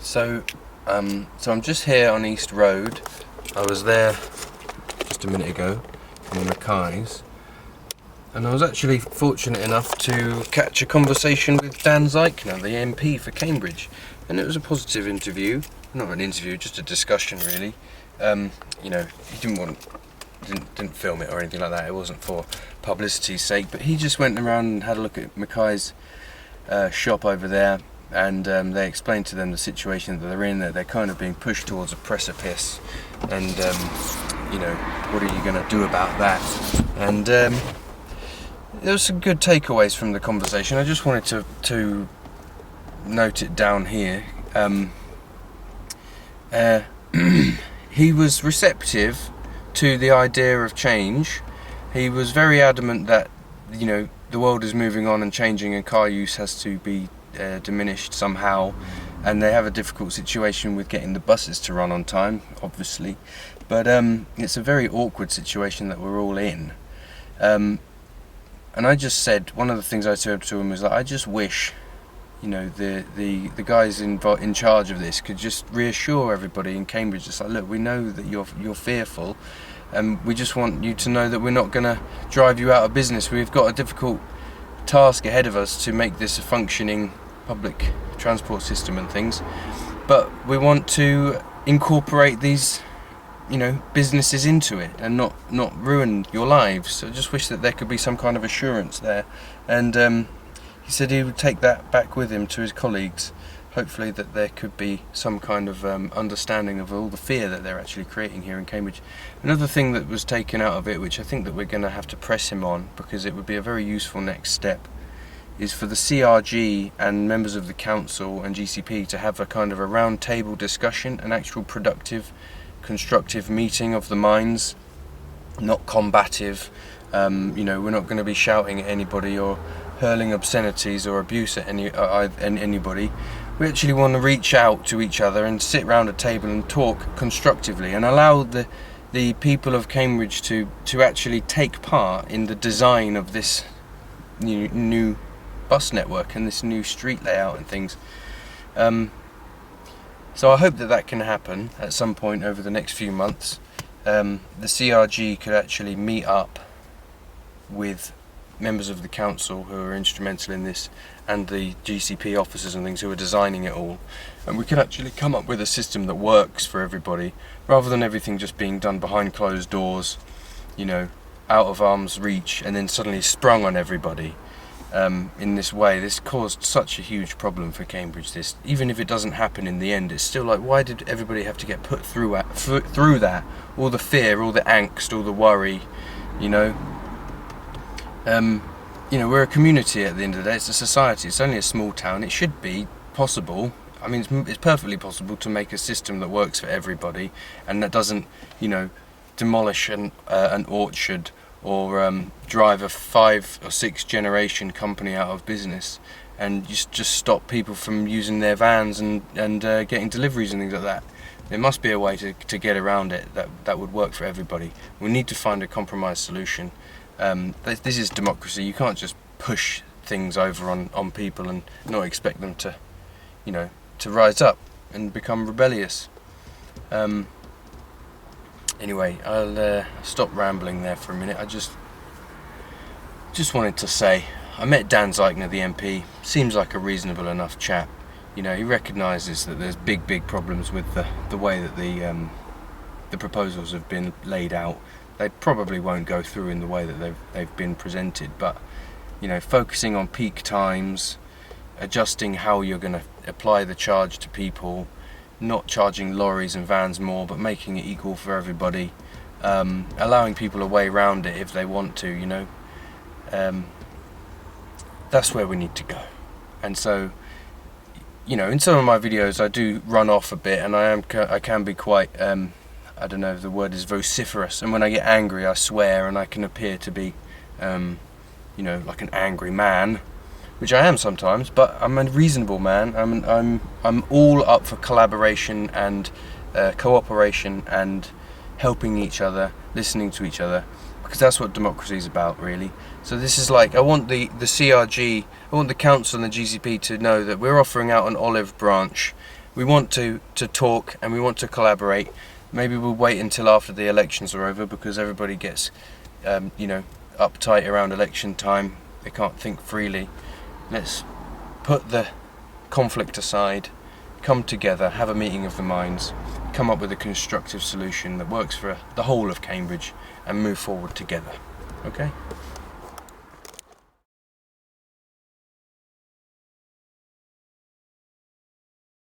So I'm just here on East Road. I was there just a minute ago in Mackays, and I was actually fortunate enough to catch a conversation with Dan Zeichner, the MP for Cambridge, and it was a positive interview. Not an interview, just a discussion really. He didn't film it or anything like that. It wasn't for publicity's sake, but he just went around and had a look at Mackays' shop over there. And they explained to them the situation that they're in, that they're kind of being pushed towards a precipice, and what are you going to do about that? And there was some good takeaways from the conversation. I just wanted to note it down here. He was receptive to the idea of change. He was very adamant that the world is moving on and changing, and car use has to be diminished somehow, and they have a difficult situation with getting the buses to run on time, obviously, but it's a very awkward situation that we're all in, and I just said, one of the things I said to him was that I just wish the guys in charge of this could just reassure everybody in Cambridge. It's like, look, we know that you're fearful, and we just want you to know that we're not going to drive you out of business. We've got a difficult task ahead of us to make this a functioning public transport system and things, but we want to incorporate these businesses into it and not ruin your lives. So I just wish that there could be some kind of assurance there, and he said he would take that back with him to his colleagues, hopefully that there could be some kind of understanding of all the fear that they're actually creating here in Cambridge. Another thing that was taken out of it, which I think that we're going to have to press him on because it would be a very useful next step, is for the CRG and members of the council and GCP to have a kind of a round table discussion, an actual productive, constructive meeting of the minds, not combative. We're not going to be shouting at anybody or hurling obscenities or abuse at anybody. We actually want to reach out to each other and sit round a table and talk constructively, and allow the people of Cambridge to actually take part in the design of this new bus network and this new street layout and things. So I hope that can happen at some point over the next few months. The CRG could actually meet up with members of the council who are instrumental in this, and the GCP officers and things who are designing it all, and we could actually come up with a system that works for everybody, rather than everything just being done behind closed doors, out of arm's reach, and then suddenly sprung on everybody. In this way, this caused such a huge problem for Cambridge. This, even if it doesn't happen in the end, it's still like, why did everybody have to get put through that? All the fear, all the angst, all the worry, we're a community at the end of the day. It's a society. It's only a small town. It should be possible. I mean, it's perfectly possible to make a system that works for everybody and that doesn't, demolish an orchard or drive a 5 or 6 generation company out of business, and just stop people from using their vans and getting deliveries and things like that. There must be a way to get around it that would work for everybody. We need to find a compromise solution. This is democracy. You can't just push things over on people and not expect them to rise up and become rebellious. Anyway, I'll stop rambling there for a minute. I just wanted to say, I met Dan Zeichner, the MP. Seems like a reasonable enough chap. He recognises that there's big problems with the way that the proposals have been laid out. They probably won't go through in the way that they've been presented, but focusing on peak times, adjusting how you're going to apply the charge to people, not charging lorries and vans more, but making it equal for everybody, allowing people a way around it if they want to. That's where we need to go. And so, in some of my videos I do run off a bit, and I can be quite I don't know if the word is vociferous, and when I get angry I swear, and I can appear to be like an angry man, which I am sometimes, but I'm a reasonable man. I'm all up for collaboration and cooperation and helping each other, listening to each other, because that's what democracy is about, really. So this is like, I want the CRG, I want the council and the GCP to know that we're offering out an olive branch We want to talk and we want to collaborate. Maybe we'll wait until after the elections are over, because everybody gets uptight around election time. They can't think freely. Let's put the conflict aside, come together, have a meeting of the minds, come up with a constructive solution that works for the whole of Cambridge, and move forward together. Okay?